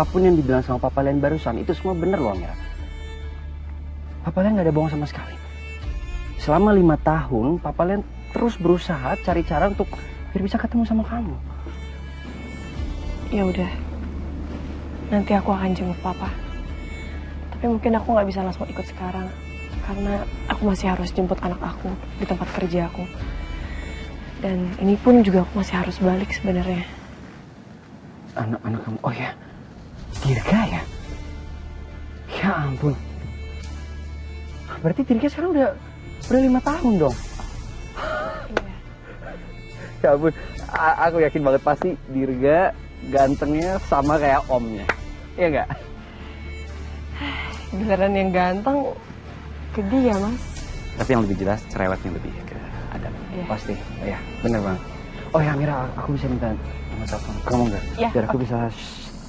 Apapun yang dibilang sama Papa Len barusan, itu semua bener loh, Amira. Papa Len gak ada bohong sama sekali. Selama 5 tahun, Papa Len terus berusaha cari cara untuk biar bisa ketemu sama kamu. Ya udah, nanti aku akan jenguk Papa. Tapi mungkin aku nggak bisa langsung ikut sekarang, karena aku masih harus jemput anak aku di tempat kerja aku. Dan ini pun juga aku masih harus balik sebenarnya. Anak-anak kamu, oh ya, Dirga ya? Ya ampun. Berarti Dirga sekarang udah 5 tahun dong. Iya. Ya ampun, aku yakin banget pasti Dirga gantengnya sama kayak omnya. Iya nggak? Beneran yang ganteng ke dia, Mas. Tapi yang lebih jelas cerewetnya lebih ke Adam. Iya. Pasti, ya bener banget. Oh ya Mira, aku bisa minta nomor telepon kamu nggak? Ya, Biar aku bisa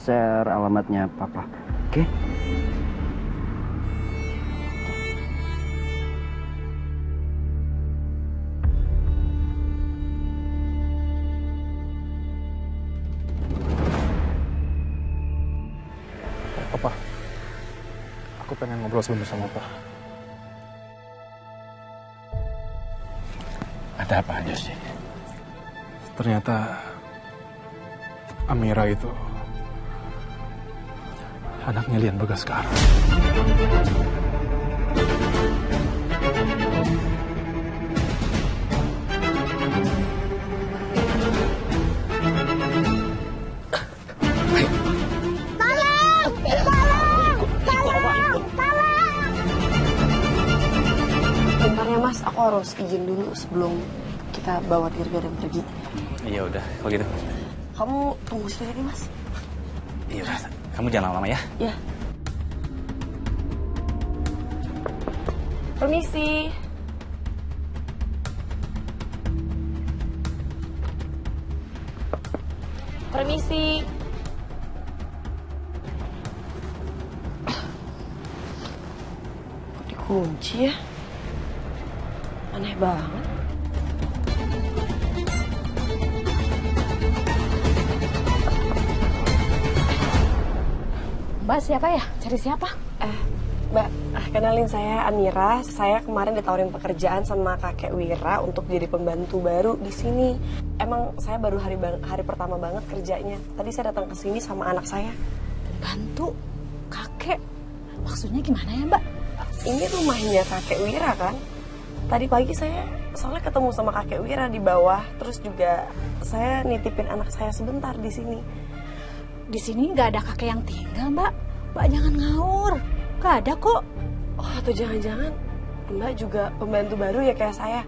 share alamatnya Papa. Oke? Papa, aku pengen ngobrol sebentar sama Papa. Ada apa aja sih? Ternyata Amira itu anaknya Lian Bagaskara. Bentar ya, Mas. Aku harus izin dulu sebelum kita bawa Dirga dan pergi. Iya udah, kalau gitu. Kamu tunggu sini, Mas. Iya udah, kamu jangan lama-lama ya. Ya. Permisi. Permisi. Kok dikunci ya? Aneh banget. Mbak siapa ya? Cari siapa? Mbak, kenalin saya Amira. Saya kemarin ditawarin pekerjaan sama kakek Wira untuk jadi pembantu baru di sini. Emang saya baru hari pertama banget kerjanya. Tadi saya datang ke sini sama anak saya. Bantu kakek. Maksudnya gimana ya, Mbak? Ini rumahnya kakek Wira kan? Tadi pagi saya soalnya ketemu sama kakek Wira di bawah. Terus juga saya nitipin anak saya sebentar di sini. Di sini nggak ada kakek yang tinggal, Mbak. Mbak jangan ngawur. Nggak ada kok. Oh, atau jangan-jangan Mbak juga pembantu baru ya kayak saya?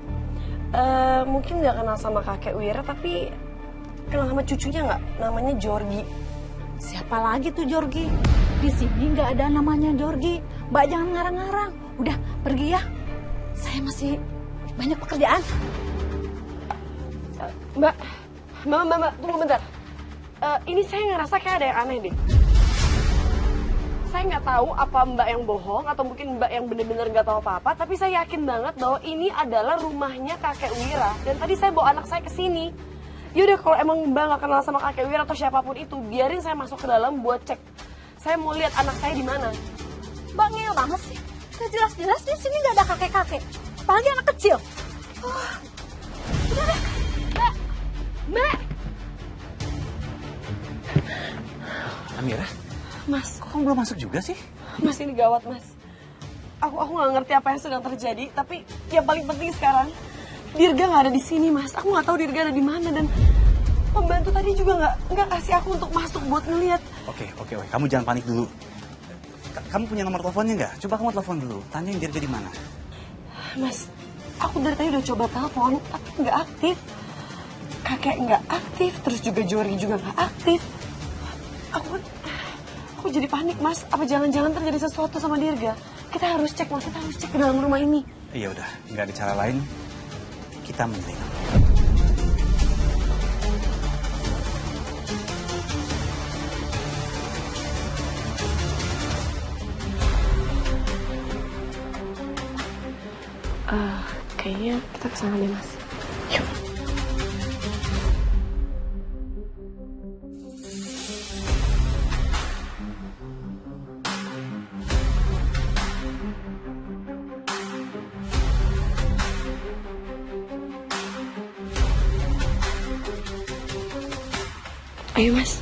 Mungkin nggak kenal sama kakek Wira, tapi kenal sama cucunya nggak? Namanya Jorgi. Siapa lagi tuh Jorgi? Di sini nggak ada namanya Jorgi. Mbak jangan ngarang-ngarang. Udah pergi ya. Saya masih banyak pekerjaan. Mbak, tunggu bentar. Ini saya ngerasa kayak ada yang aneh deh. Saya nggak tahu apa Mbak yang bohong atau mungkin Mbak yang bener-bener nggak tahu apa-apa, tapi saya yakin banget bahwa ini adalah rumahnya kakek Wira. Dan tadi saya bawa anak saya ke sini. Yaudah kalau emang Mbak nggak kenal sama kakek Wira atau siapapun itu, biarin saya masuk ke dalam buat cek. Saya mau lihat anak saya di mana. Mbak ngeyel banget sih. Udah jelas-jelas di sini nggak ada kakek-kakek. Apalagi anak kecil. Udah deh. Mbak! Amira, Mas, kok kamu belum masuk juga sih? Mas ini gawat Mas. Aku nggak ngerti apa yang sedang terjadi, tapi yang paling penting sekarang Dirga nggak ada di sini Mas. Aku nggak tahu Dirga ada di mana dan pembantu tadi juga nggak kasih aku untuk masuk buat ngeliat. Oke, kamu jangan panik dulu. Kamu punya nomor teleponnya nggak? Coba kamu telepon dulu, tanyain Dirga di mana. Mas, aku dari tadi udah coba telepon, tapi nggak aktif. Kakek nggak aktif, terus juga Jori juga nggak aktif. Aku jadi panik Mas. Apa jangan-jangan terjadi sesuatu sama Dirga? Kita harus cek Mas, kita harus cek ke dalam rumah ini. Iya udah, nggak ada cara lain. Kita menerima. Kayaknya kita kesana deh Mas. Yuk. Ayo mas,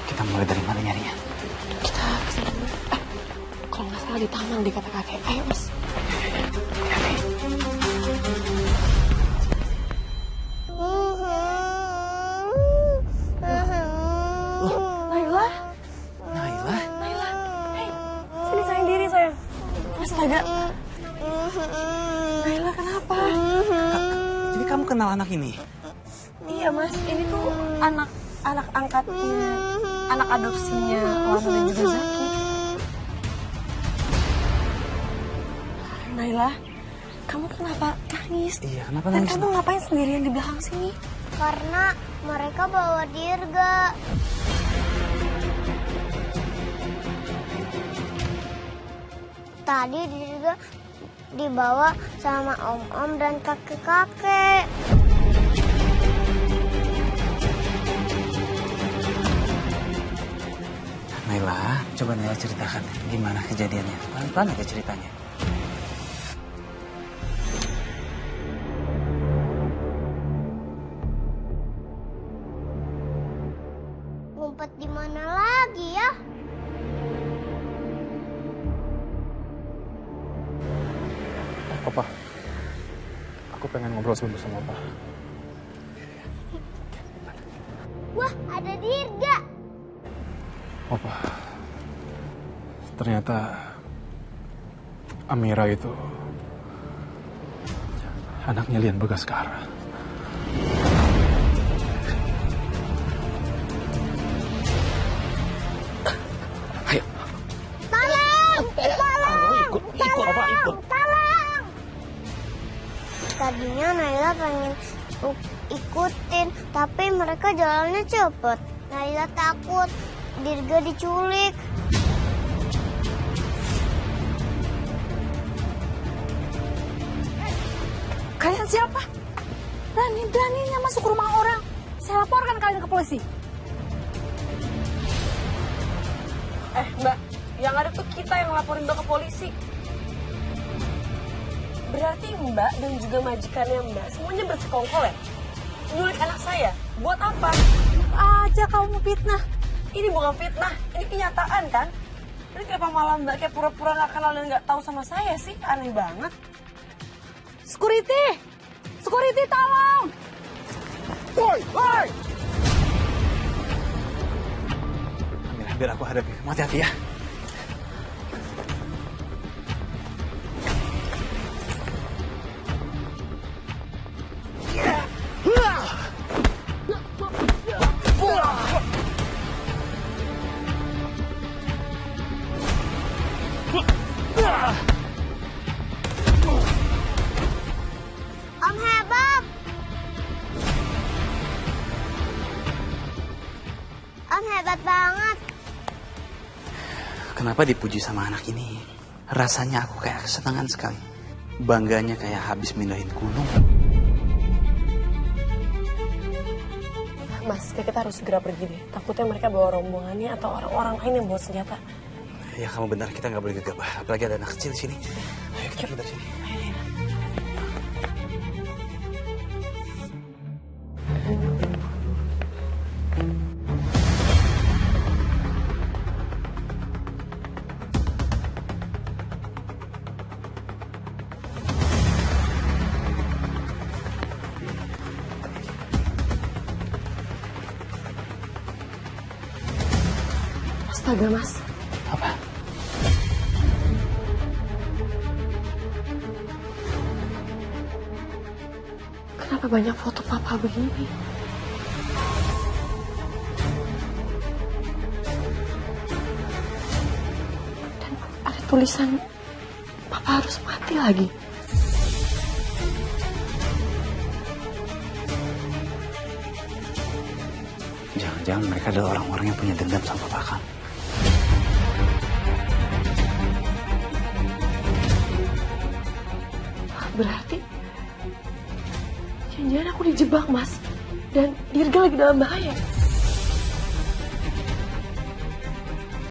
Kita mulai dari mana nyarinya? kita kesana dulu. Kalau nggak salah di taman di kata kakek. Ayo mas. Naila, Naila? Naila, hei, sini sayang diri sayang. Astaga, Naila kenapa? Jadi kamu kenal anak ini? Iya mas, ini tuh anak angkatnya, anak adopsinya Lana dan juga Zaki. Naila, kamu kenapa nangis? Iya, kenapa Dan nangis? kamu ngapain sendirian di belakang sini? Karena mereka bawa Dirga. Tadi Dirga dibawa sama om-om dan kakek-kakek. Naila, coba Naila ceritakan gimana kejadiannya. Pelan-pelan aja ceritanya. Ngumpet di mana lagi ya? Papa, aku pengen ngobrol sebentar sama Papa. Wah, ada Dirga. Papa, ternyata Amira itu anaknya Lian Bagaskara. Ayo. Tolong! Tolong! Ikut, Papa, ikut. Tolong! Tadinya Naila pengen ikutin, tapi mereka jalannya cepet. Naila takut Dirga diculik. Kalian siapa? Berani-beraninya masuk ke rumah orang. Saya laporkan kalian ke polisi. Mbak, yang ada tuh kita yang laporin Mbak ke polisi. Berarti Mbak dan juga majikannya Mbak semuanya bersekongkol ya? Nyulik anak saya, buat apa? Aja kamu fitnah. Ini bukan fitnah, ini kenyataan kan? Ini kenapa malah Mbak kayak pura-pura gak kenal dan gak tahu sama saya sih? Aneh banget. Security! Security, tolong! Woi, woi! Amira, biar aku hadapi. Hati-hati ya. Om hebat. Om hebat banget. Kenapa dipuji sama anak ini? Rasanya aku kayak kesenangan sekali. Bangganya kayak habis mindahin gunung. Mas, kita harus segera pergi deh. Takutnya mereka bawa rombongannya atau orang-orang lain yang bawa senjata. Ya kamu benar, kita nggak boleh gegabah. Apalagi ada anak kecil di sini. Ayo kita pergi dari sini. Astaga, Mas. Apa? Kenapa banyak foto papa begini? Dan ada tulisan papa harus mati lagi. Jangan-jangan mereka adalah orang-orang yang punya dendam sama papa kamu. Berarti jangan-jangan aku dijebak, Mas. Dan Dirga lagi dalam bahaya.